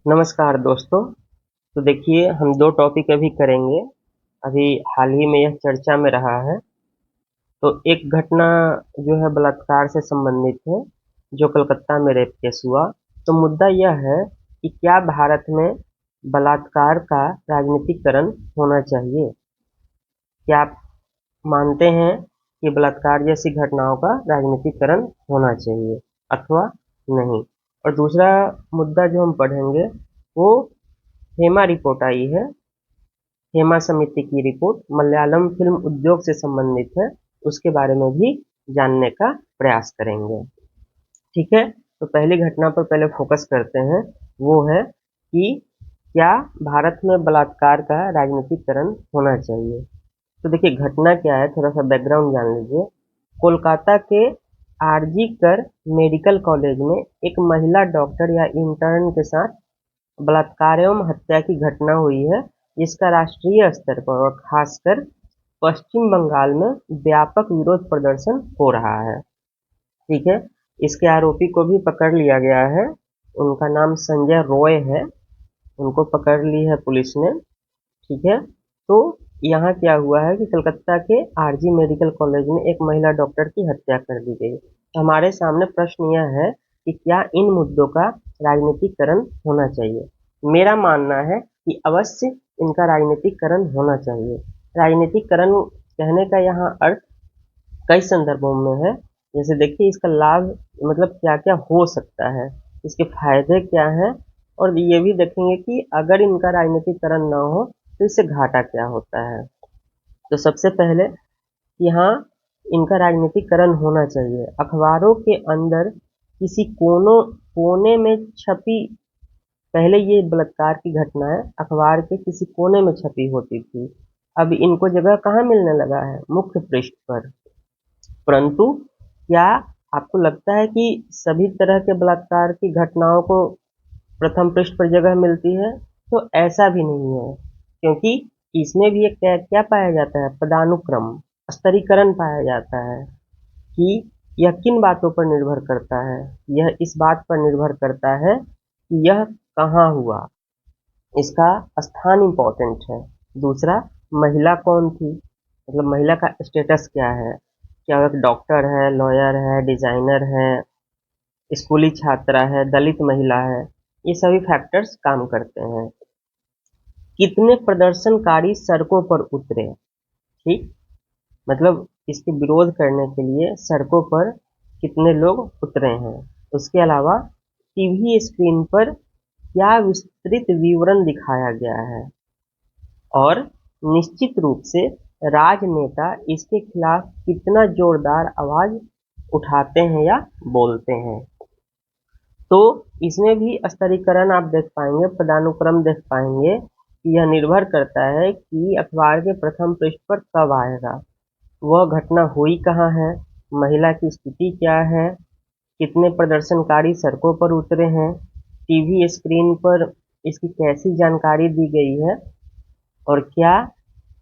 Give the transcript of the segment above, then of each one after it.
नमस्कार दोस्तों। तो देखिए हम दो टॉपिक अभी करेंगे। अभी हाल ही में यह चर्चा में रहा है। तो एक घटना जो है बलात्कार से संबंधित है, जो कलकत्ता में रेप केस हुआ। तो मुद्दा यह है कि क्या भारत में बलात्कार का राजनीतिकरण होना चाहिए। क्या आप मानते हैं कि बलात्कार जैसी घटनाओं का राजनीतिकरण होना चाहिए अथवा नहीं। और दूसरा मुद्दा जो हम पढ़ेंगे वो हेमा रिपोर्ट आई है। हेमा समिति की रिपोर्ट मलयालम फिल्म उद्योग से संबंधित है। उसके बारे में भी जानने का प्रयास करेंगे। ठीक है, तो पहली घटना पर पहले फोकस करते हैं। वो है कि क्या भारत में बलात्कार का राजनीतिकरण होना चाहिए। तो देखिए घटना क्या है, थोड़ा सा बैकग्राउंड जान लीजिए। कोलकाता के आरजी कर मेडिकल कॉलेज में एक महिला डॉक्टर या इंटर्न के साथ बलात्कार एवं हत्या की घटना हुई है, जिसका राष्ट्रीय स्तर पर और खासकर पश्चिम बंगाल में व्यापक विरोध प्रदर्शन हो रहा है। ठीक है, इसके आरोपी को भी पकड़ लिया गया है। उनका नाम संजय रॉय है। उनको पकड़ ली है पुलिस ने। ठीक है, तो यहाँ क्या हुआ है कि कलकत्ता के आरजी मेडिकल कॉलेज में एक महिला डॉक्टर की हत्या कर दी गई। तो हमारे सामने प्रश्न यह है कि क्या इन मुद्दों का राजनीतिकरण होना चाहिए। मेरा मानना है कि अवश्य इनका राजनीतिकरण होना चाहिए। राजनीतिकरण कहने का यहाँ अर्थ कई संदर्भों में है। जैसे देखिए इसका लाभ मतलब क्या क्या हो सकता है, इसके फायदे क्या हैं, और ये भी देखेंगे कि अगर इनका राजनीतिकरण ना हो तो इससे घाटा क्या होता है। तो सबसे पहले यहाँ इनका राजनीतिकरण होना चाहिए। अखबारों के अंदर किसी कोने में छपी, पहले ये बलात्कार की घटनाएं अखबार के किसी कोने में छपी होती थी। अब इनको जगह कहाँ मिलने लगा है, मुख्य पृष्ठ पर। परंतु क्या आपको लगता है कि सभी तरह के बलात्कार की घटनाओं को प्रथम पृष्ठ पर जगह मिलती है? तो ऐसा भी नहीं है, क्योंकि इसमें भी एक क्या क्या पाया जाता है, पदानुक्रम, स्तरीकरण पाया जाता है। कि यह किन बातों पर निर्भर करता है, यह इस बात पर निर्भर करता है कि यह कहाँ हुआ, इसका स्थान इम्पोर्टेंट है। दूसरा, महिला कौन थी, मतलब महिला का स्टेटस क्या है। क्या वह एक डॉक्टर है, लॉयर है, डिजाइनर है, स्कूली छात्रा है, दलित महिला है। ये सभी फैक्टर्स काम करते हैं। कितने प्रदर्शनकारी सड़कों पर उतरे। ठीक, मतलब इसके विरोध करने के लिए सड़कों पर कितने लोग उतरे हैं। उसके अलावा टीवी स्क्रीन पर क्या विस्तृत विवरण दिखाया गया है, और निश्चित रूप से राजनेता इसके खिलाफ कितना जोरदार आवाज उठाते हैं या बोलते हैं। तो इसमें भी स्तरीकरण आप देख पाएंगे, पदानुक्रम देख पाएंगे कि यह निर्भर करता है कि अखबार के प्रथम पृष्ठ पर कब आएगा, वह घटना हुई कहाँ है, महिला की स्थिति क्या है, कितने प्रदर्शनकारी सड़कों पर उतरे हैं, टीवी स्क्रीन पर इसकी कैसी जानकारी दी गई है, और क्या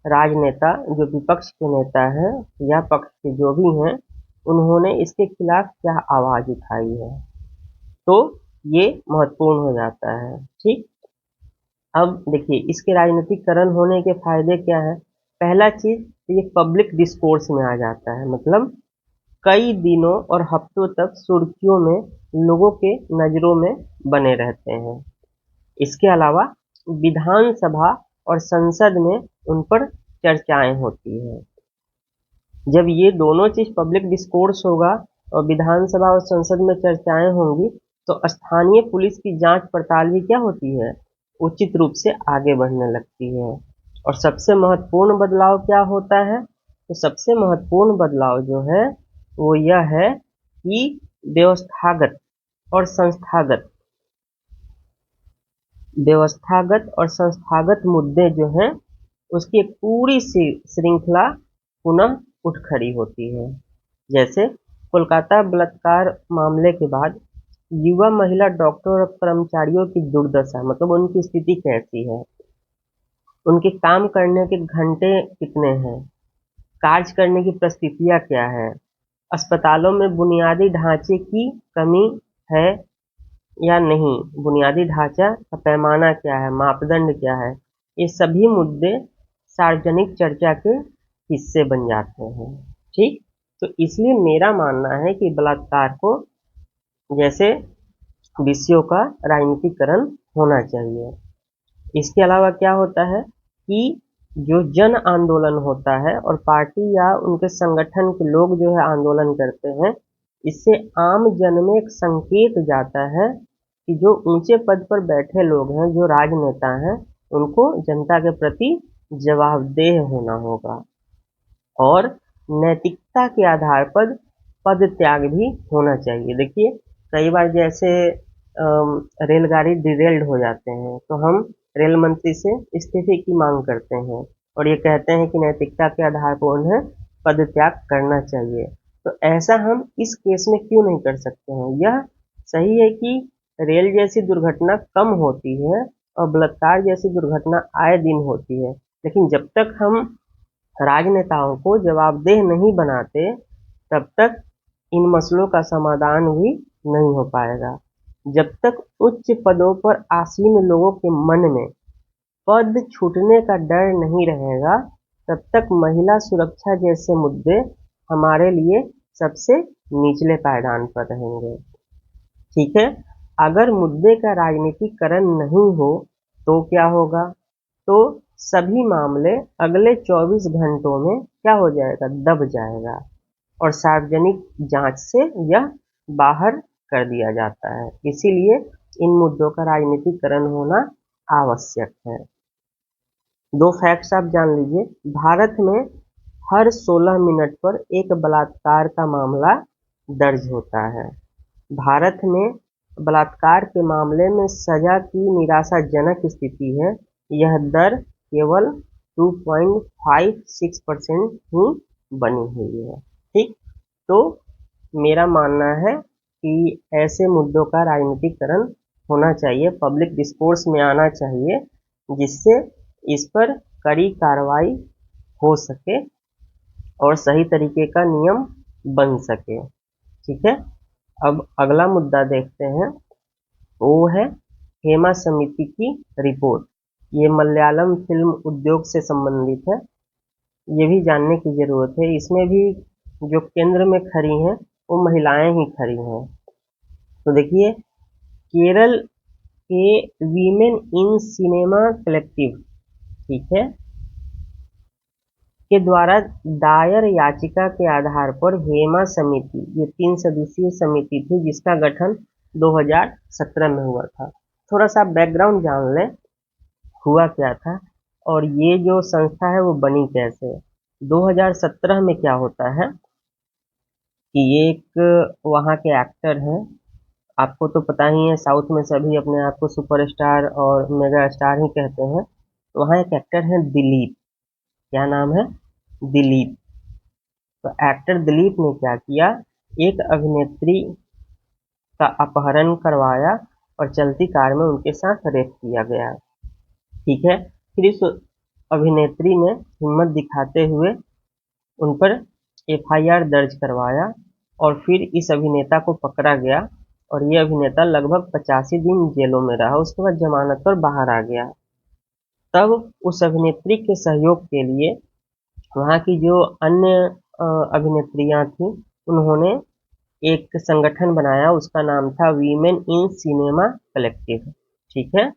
राजनेता जो विपक्ष के नेता हैं या पक्ष के जो भी हैं, उन्होंने इसके खिलाफ क्या आवाज उठाई है। तो ये महत्वपूर्ण हो जाता है। ठीक, अब देखिए इसके राजनीतिकरण होने के फायदे क्या है। पहला चीज, ये पब्लिक डिस्कोर्स में आ जाता है, मतलब कई दिनों और हफ्तों तक सुर्खियों में, लोगों के नजरों में बने रहते हैं। इसके अलावा विधानसभा और संसद में उन पर चर्चाएं होती हैं। जब ये दोनों चीज पब्लिक डिस्कोर्स होगा और विधानसभा और संसद में चर्चाएं होंगी, तो स्थानीय पुलिस की जांच पड़ताल भी क्या होती है, उचित रूप से आगे बढ़ने लगती है। और सबसे महत्वपूर्ण बदलाव क्या होता है, तो सबसे महत्वपूर्ण बदलाव जो है वो यह है कि व्यवस्थागत और संस्थागत व्यवस्थागत और संस्थागत मुद्दे जो हैं उसकी एक पूरी श्रृंखला पुनः उठ खड़ी होती है। जैसे कोलकाता बलात्कार मामले के बाद युवा महिला डॉक्टर और कर्मचारियों की दुर्दशा, मतलब उनकी स्थिति कैसी है, उनके काम करने के घंटे कितने हैं, कार्य करने की परिस्थितियां क्या है, अस्पतालों में बुनियादी ढांचे की कमी है, या नहीं, बुनियादी ढांचा का पैमाना क्या है, मापदंड क्या है, ये सभी मुद्दे सार्वजनिक चर्चा के हिस्से बन जाते हैं। ठीक, तो इसलिए मेरा मानना है कि बलात्कार को जैसे विषयों का राजनीतिकरण होना चाहिए। इसके अलावा क्या होता है कि जो जन आंदोलन होता है और पार्टी या उनके संगठन के लोग जो है आंदोलन करते हैं, इससे आम जन में एक संकेत जाता है कि जो ऊंचे पद पर बैठे लोग हैं, जो राजनेता हैं, उनको जनता के प्रति जवाबदेह होना होगा और नैतिकता के आधार पर पद त्याग भी होना चाहिए। देखिए, कई बार जैसे रेलगाड़ी डिरेल्ड हो जाते हैं तो हम रेल मंत्री से इस्तीफे की मांग करते हैं और ये कहते हैं कि नैतिकता के आधार पर उन्हें पद त्याग करना चाहिए। तो ऐसा हम इस केस में क्यों नहीं कर सकते हैं? यह सही है कि रेल जैसी दुर्घटना कम होती है और बलात्कार जैसी दुर्घटना आए दिन होती है, लेकिन जब तक हम राजनेताओं को जवाबदेह नहीं बनाते, तब तक इन मसलों का समाधान भी नहीं हो पाएगा। जब तक उच्च पदों पर आसीन लोगों के मन में पद छूटने का डर नहीं रहेगा, तब तक महिला सुरक्षा जैसे मुद्दे हमारे लिए सबसे निचले पायदान पर रहेंगे। ठीक है, अगर मुद्दे का राजनीतिकरण नहीं हो तो क्या होगा? तो सभी मामले अगले 24 घंटों में क्या हो जाएगा? दब जाएगा और सार्वजनिक जांच से यह बाहर कर दिया जाता है। इसीलिए इन मुद्दों का राजनीतिकरण होना आवश्यक है। दो फैक्ट्स आप जान लीजिए। भारत में हर 16 मिनट पर एक बलात्कार का मामला दर्ज होता है। भारत में बलात्कार के मामले में सजा की निराशाजनक स्थिति है। यह दर केवल 2.56% ही बनी हुई है। ठीक, तो मेरा मानना है कि ऐसे मुद्दों का राजनीतिकरण होना चाहिए, पब्लिक डिस्कोर्स में आना चाहिए, जिससे इस पर कड़ी कार्रवाई हो सके और सही तरीके का नियम बन सके। ठीक है, अब अगला मुद्दा देखते हैं, वो है हेमा समिति की रिपोर्ट। ये मलयालम फिल्म उद्योग से संबंधित है, ये भी जानने की जरूरत है। इसमें भी जो केंद्र में खड़ी हैं वो महिलाएं ही खड़ी हैं। तो देखिए, केरल के वीमेन इन सिनेमा कलेक्टिव, ठीक है, के द्वारा दायर याचिका के आधार पर हेमा समिति, ये 3 सदस्यीय समिति थी जिसका गठन 2017 में हुआ था। थोड़ा सा बैकग्राउंड जान लें, हुआ क्या था और ये जो संस्था है वो बनी कैसे। 2017 में क्या होता है कि ये एक वहाँ के एक्टर हैं, आपको तो पता ही है साउथ में सभी अपने आप को सुपरस्टार और मेगा स्टार ही कहते हैं। तो वहाँ एक एक्टर है दिलीप, क्या नाम है? दिलीप। तो एक्टर दिलीप ने क्या किया, एक अभिनेत्री का अपहरण करवाया और चलती कार में उनके साथ रेप किया गया। ठीक है, फिर इस अभिनेत्री ने हिम्मत दिखाते हुए उन पर एफआईआर दर्ज करवाया और फिर इस अभिनेता को पकड़ा गया और ये अभिनेता लगभग 85 दिन जेलों में रहा। उसके बाद जमानत पर बाहर आ गया। तब उस अभिनेत्री के सहयोग के लिए वहाँ की जो अन्य अभिनेत्रियां थीं, उन्होंने एक संगठन बनाया, उसका नाम था वीमेन इन सिनेमा कलेक्टिव। ठीक है,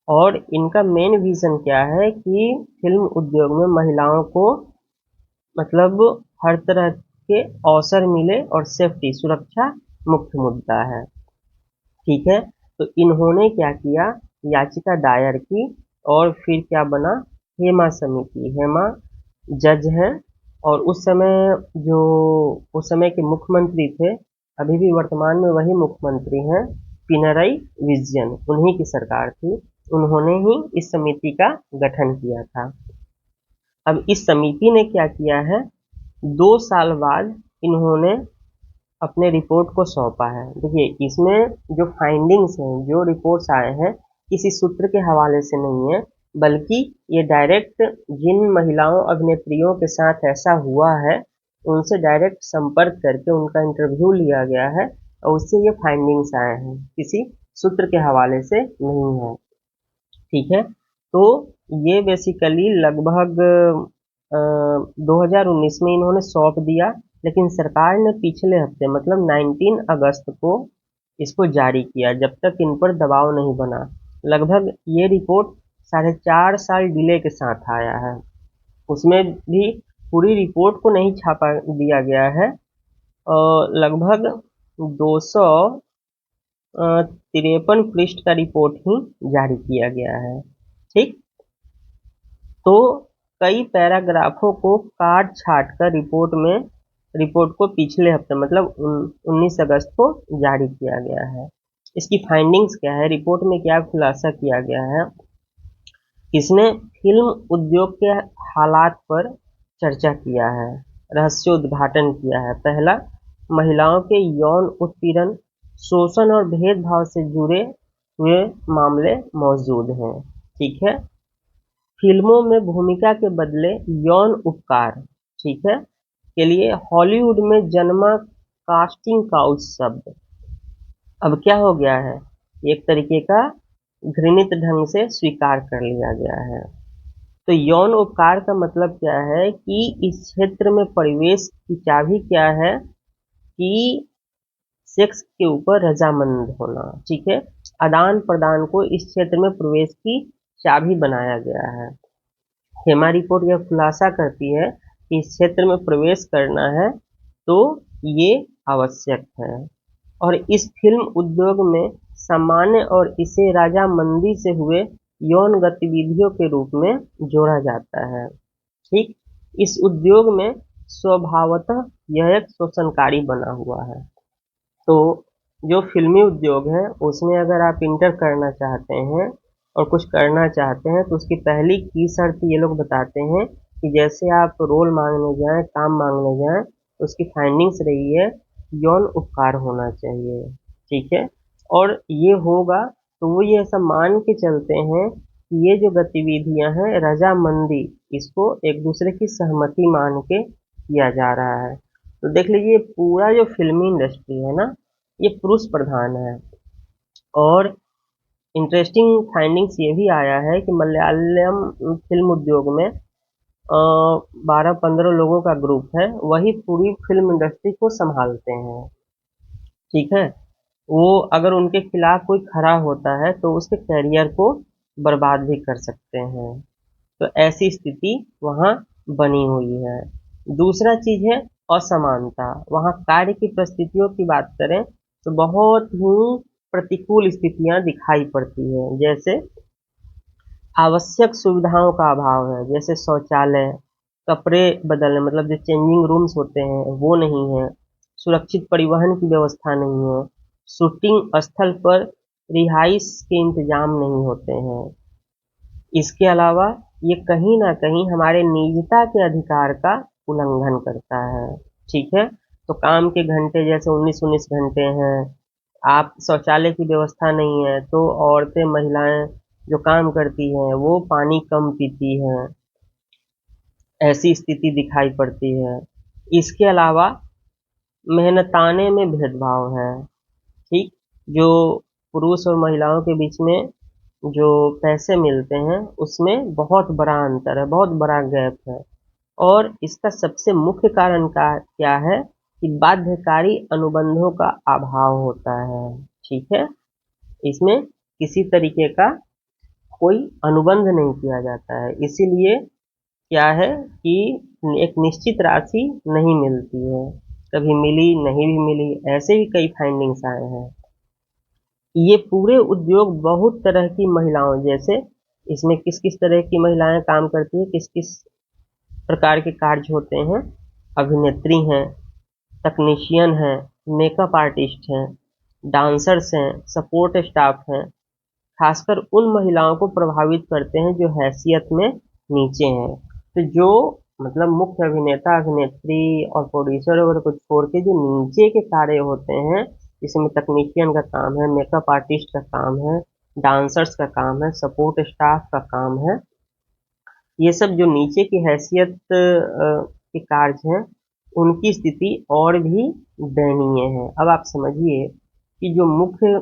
और इनका मेन विजन क्या है कि फिल्म उद्योग में महिलाओं को मतलब हर तरह के अवसर मिले और सेफ्टी, सुरक्षा मुख्य मुद्दा है। ठीक है, तो इन्होंने क्या किया, याचिका दायर की और फिर क्या बना, हेमा समिति। हेमा जज हैं और उस समय जो उस समय के मुख्यमंत्री थे, अभी भी वर्तमान में वही मुख्यमंत्री हैं, पिनरई विजयन, उन्हीं की सरकार थी। उन्होंने ही इस समिति का गठन किया था। अब इस समिति ने क्या किया है, 2 साल बाद इन्होंने अपने रिपोर्ट को सौंपा है। देखिए, इसमें जो फाइंडिंग्स हैं, जो रिपोर्ट्स आए हैं, किसी सूत्र के हवाले से नहीं है, बल्कि ये डायरेक्ट जिन महिलाओं अभिनेत्रियों के साथ ऐसा हुआ है उनसे डायरेक्ट संपर्क करके उनका इंटरव्यू लिया गया है और उससे ये फाइंडिंग्स आए हैं, किसी सूत्र के हवाले से नहीं है। ठीक है, तो ये बेसिकली लगभग 2019 में इन्होंने सौंप दिया, लेकिन सरकार ने पिछले हफ्ते मतलब 19 अगस्त को इसको जारी किया, जब तक इन पर दबाव नहीं बना। लगभग ये रिपोर्ट 4.5 साल डिले के साथ आया है। उसमें भी पूरी रिपोर्ट को नहीं छापा दिया गया है, लगभग 253 पृष्ठ का रिपोर्ट ही जारी किया गया है। ठीक, तो कई पैराग्राफों को काट छाट कर रिपोर्ट को पिछले हफ्ते मतलब 19 अगस्त को जारी किया गया है। इसकी फाइंडिंग्स क्या है, रिपोर्ट में क्या खुलासा किया गया है? इसने फिल्म उद्योग के हालात पर चर्चा किया है, रहस्योद्घाटन किया है। पहला, महिलाओं के यौन उत्पीड़न, शोषण और भेदभाव से जुड़े हुए मामले मौजूद हैं। ठीक है, फिल्मों में भूमिका के बदले यौन उपकार, ठीक है, के लिए हॉलीवुड में जन्मा कास्टिंग काउच शब्द अब क्या हो गया है, एक तरीके का घृणित ढंग से स्वीकार कर लिया गया है। तो यौन उपकार का मतलब क्या है कि इस क्षेत्र में प्रवेश की चाबी क्या है कि सेक्स के ऊपर रजामंद होना। ठीक है, आदान प्रदान को इस क्षेत्र में प्रवेश की चाबी बनाया गया है। हेमा रिपोर्ट यह खुलासा करती है कि इस क्षेत्र में प्रवेश करना है तो ये आवश्यक है, और इस फिल्म उद्योग में सामान्य और इसे रजामंदी से हुए यौन गतिविधियों के रूप में जोड़ा जाता है। ठीक, इस उद्योग में स्वभावतः यह एक शोषणकारी बना हुआ है। तो जो फिल्मी उद्योग है उसमें अगर आप इंटर करना चाहते हैं और कुछ करना चाहते हैं तो उसकी पहली की शर्त ये लोग बताते हैं कि जैसे आप रोल मांगने जाएं, काम मांगने जाएं, तो उसकी फाइंडिंग्स रही है यौन उपकार होना चाहिए। ठीक है, और ये होगा तो वो ये ऐसा मान के चलते हैं कि ये जो गतिविधियां हैं रजामंदी, इसको एक दूसरे की सहमति मान के किया जा रहा है। तो देख लीजिए पूरा जो फिल्मी इंडस्ट्री है ना, ये पुरुष प्रधान है। और इंटरेस्टिंग फाइंडिंग्स ये भी आया है कि मलयालम फिल्म उद्योग में 12-15 लोगों का ग्रुप है, वही पूरी फिल्म इंडस्ट्री को संभालते हैं। ठीक है, वो अगर उनके खिलाफ कोई खड़ा होता है तो उसके करियर को बर्बाद भी कर सकते हैं। तो ऐसी स्थिति वहाँ बनी हुई है। दूसरा चीज है असमानता। वहाँ कार्य की परिस्थितियों की बात करें तो बहुत ही प्रतिकूल स्थितियां दिखाई पड़ती है। जैसे आवश्यक सुविधाओं का अभाव है, जैसे शौचालय, कपड़े बदलने मतलब जो चेंजिंग रूम्स होते हैं वो नहीं है, सुरक्षित परिवहन की व्यवस्था नहीं है, शूटिंग स्थल पर रिहाइश के इंतजाम नहीं होते हैं। इसके अलावा ये कहीं ना कहीं हमारे निजता के अधिकार का उल्लंघन करता है। ठीक है, तो काम के घंटे जैसे 19-19 घंटे हैं, आप शौचालय की व्यवस्था नहीं है तो औरतें महिलाएं जो काम करती हैं वो पानी कम पीती हैं, ऐसी स्थिति दिखाई पड़ती है। इसके अलावा मेहनताने में भेदभाव है। ठीक, जो पुरुष और महिलाओं के बीच में जो पैसे मिलते हैं उसमें बहुत बड़ा अंतर है, बहुत बड़ा गैप है। और इसका सबसे मुख्य कारण का क्या है कि बाध्यकारी अनुबंधों का अभाव होता है। ठीक है, इसमें किसी तरीके का कोई अनुबंध नहीं किया जाता है, इसीलिए क्या है कि एक निश्चित राशि नहीं मिलती है, कभी मिली नहीं भी मिली, ऐसे भी कई फाइंडिंग्स आए हैं। ये पूरे उद्योग बहुत तरह की महिलाओं, जैसे इसमें किस किस तरह की महिलाएं काम करती है, किस किस प्रकार के कार्य होते हैं, अभिनेत्री हैं, तकनीशियन हैं, मेकअप आर्टिस्ट हैं, डांसर्स हैं, सपोर्ट स्टाफ हैं, खासकर उन महिलाओं को प्रभावित करते हैं जो हैसियत में नीचे हैं। तो जो मतलब मुख्य अभिनेता अभिनेत्री और प्रोड्यूसर वगैरह को छोड़ के जो नीचे के कार्य होते हैं, जिसमें तकनीशियन का काम है, मेकअप आर्टिस्ट का काम है, डांसर्स का काम है, सपोर्ट स्टाफ का काम है, ये सब जो नीचे की हैसियत के कार्य हैं उनकी स्थिति और भी दयनीय है। अब आप समझिए कि जो मुख्य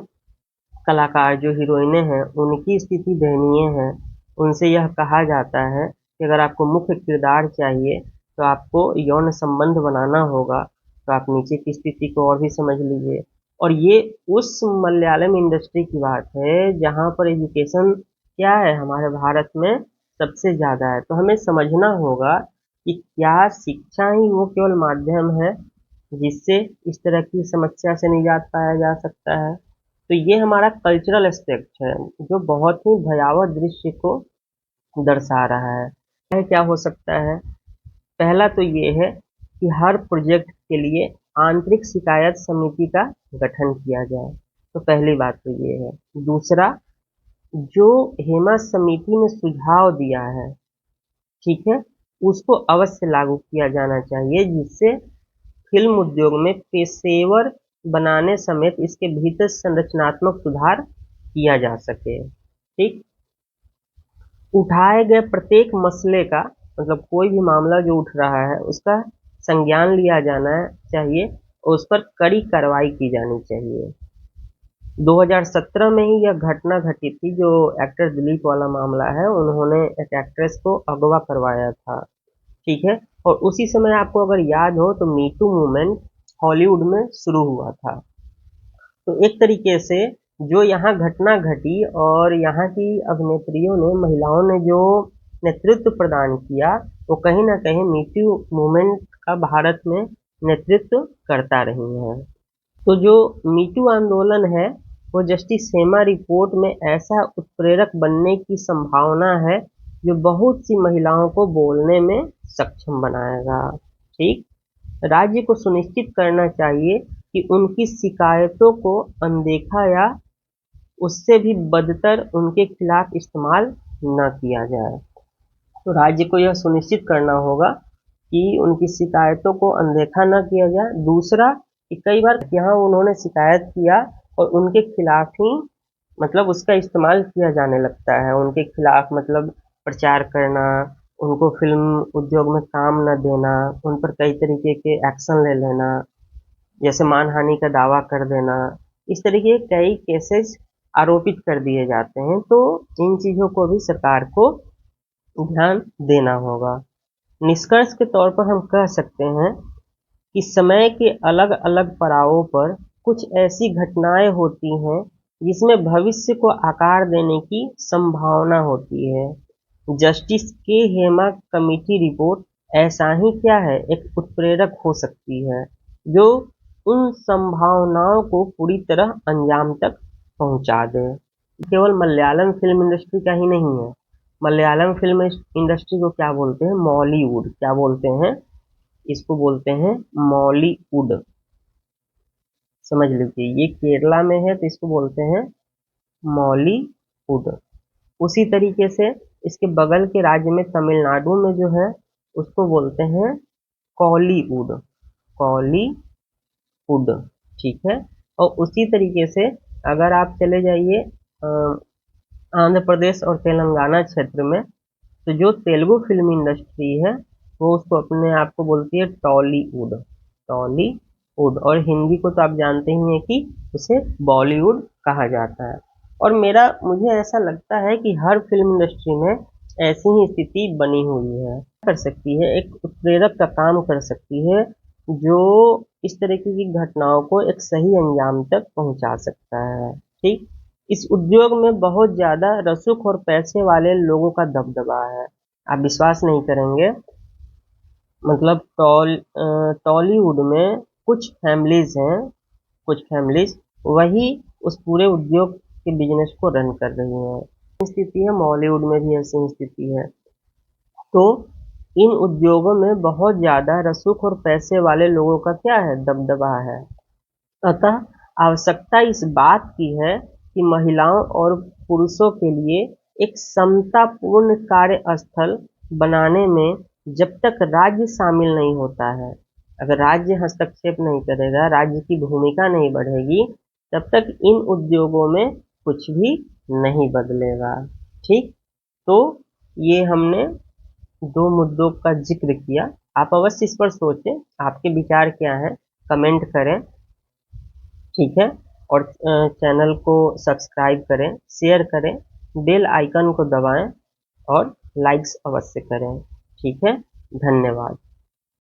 कलाकार, जो हीरोइनें हैं, उनकी स्थिति दयनीय है। उनसे यह कहा जाता है कि अगर आपको मुख्य किरदार चाहिए तो आपको यौन संबंध बनाना होगा। तो आप नीचे की स्थिति को और भी समझ लीजिए। और ये उस मलयालम इंडस्ट्री की बात है जहाँ पर एजुकेशन क्या है, हमारे भारत में सबसे ज़्यादा है। तो हमें समझना होगा कि क्या शिक्षा ही वो केवल माध्यम है जिससे इस तरह की समस्या से निजात पाया जा सकता है। तो ये हमारा कल्चरल एस्पेक्ट है जो बहुत ही भयावह दृश्य को दर्शा रहा है। यह क्या हो सकता है? पहला तो ये है कि हर प्रोजेक्ट के लिए आंतरिक शिकायत समिति का गठन किया जाए। तो पहली बात तो ये है। दूसरा, जो हेमा समिति ने सुझाव दिया है, ठीक है, उसको अवश्य लागू किया जाना चाहिए, जिससे फिल्म उद्योग में पेशेवर बनाने समेत इसके भीतर संरचनात्मक सुधार किया जा सके। ठीक, उठाए गए प्रत्येक मसले का, मतलब कोई भी मामला जो उठ रहा है उसका संज्ञान लिया जाना चाहिए और उस पर कड़ी कार्रवाई की जानी चाहिए। 2017 में ही यह घटना घटी थी, जो एक्टर दिलीप वाला मामला है। उन्होंने एक एक्ट्रेस को अगवा करवाया था, ठीक है। और उसी समय आपको अगर याद हो तो मी टू मूवमेंट हॉलीवुड में शुरू हुआ था। तो एक तरीके से जो यहाँ घटना घटी और यहाँ की अभिनेत्रियों ने, महिलाओं ने जो नेतृत्व प्रदान किया, वो कहीं ना कहीं मी टू मूवमेंट का भारत में नेतृत्व करता रही हैं। तो जो मी टू आंदोलन है वो जस्टिस हेमा रिपोर्ट में ऐसा उत्प्रेरक बनने की संभावना है जो बहुत सी महिलाओं को बोलने में सक्षम बनाएगा। ठीक, राज्य को सुनिश्चित करना चाहिए कि उनकी शिकायतों को अनदेखा या उससे भी बदतर उनके खिलाफ इस्तेमाल न किया जाए। तो राज्य को यह सुनिश्चित करना होगा कि उनकी शिकायतों को अनदेखा न किया जाए। दूसरा, कि कई बार यहाँ उन्होंने शिकायत किया और उनके खिलाफ ही, मतलब उसका इस्तेमाल किया जाने लगता है उनके खिलाफ, मतलब प्रचार करना, उनको फिल्म उद्योग में काम न देना, उन पर कई तरीके के एक्शन ले लेना, जैसे मानहानि का दावा कर देना। इस तरीके के कई केसेस आरोपित कर दिए जाते हैं। तो इन चीज़ों को भी सरकार को ध्यान देना होगा। निष्कर्ष के तौर पर हम कह सकते हैं कि समय के अलग अलग पड़ावों पर कुछ ऐसी घटनाएं होती हैं जिसमें भविष्य को आकार देने की संभावना होती है। जस्टिस के हेमा कमेटी रिपोर्ट ऐसा ही क्या है, एक उत्प्रेरक हो सकती है जो उन संभावनाओं को पूरी तरह अंजाम तक पहुंचा दे। केवल मलयालम फिल्म इंडस्ट्री का ही नहीं है। मलयालम फिल्म इंडस्ट्री को क्या बोलते हैं? मॉलीवुड। क्या बोलते हैं? इसको बोलते हैं मॉलीवुड। समझ लीजिए, ये केरला में है तो इसको बोलते हैं मॉलीवुड। उसी तरीके से इसके बगल के राज्य में तमिलनाडु में जो है उसको बोलते हैं कॉलीवुड। कॉलीवुड, ठीक है। और उसी तरीके से अगर आप चले जाइए आंध्र प्रदेश और तेलंगाना क्षेत्र में, तो जो तेलुगु फिल्म इंडस्ट्री है वो उसको अपने आप को बोलती है टॉलीवुड। टॉलीवुड। और हिंदी को तो आप जानते ही हैं कि उसे बॉलीवुड कहा जाता है। और मुझे ऐसा लगता है कि हर फिल्म इंडस्ट्री में ऐसी ही स्थिति बनी हुई है। कर सकती है, एक उत्प्रेरक का काम कर सकती है जो इस तरीके की घटनाओं को एक सही अंजाम तक पहुंचा सकता है। ठीक, इस उद्योग में बहुत ज्यादा रसूख और पैसे वाले लोगों का दबदबा है। आप विश्वास नहीं करेंगे, मतलब टॉलीवुड में कुछ फैमिलीज हैं, कुछ फैमिलीज वही उस पूरे उद्योग के बिजनेस को रन कर रही हैं। स्थिति है, बॉलीवुड में भी ऐसी स्थिति है। तो इन उद्योगों में बहुत ज्यादा रसूख और पैसे वाले लोगों का क्या है, दबदबा है। अतः आवश्यकता इस बात की है कि महिलाओं और पुरुषों के लिए एक समतापूर्ण कार्यस्थल बनाने में जब तक राज्य शामिल नहीं होता है, अगर राज्य हस्तक्षेप नहीं करेगा, राज्य की भूमिका नहीं बढ़ेगी, तब तक इन उद्योगों में कुछ भी नहीं बदलेगा। ठीक, तो ये हमने दो मुद्दों का जिक्र किया। आप अवश्य इस पर सोचें, आपके विचार क्या हैं, कमेंट करें, ठीक है। और चैनल को सब्सक्राइब करें, शेयर करें, बेल आइकन को दबाएं और लाइक्स अवश्य करें, ठीक है। धन्यवाद।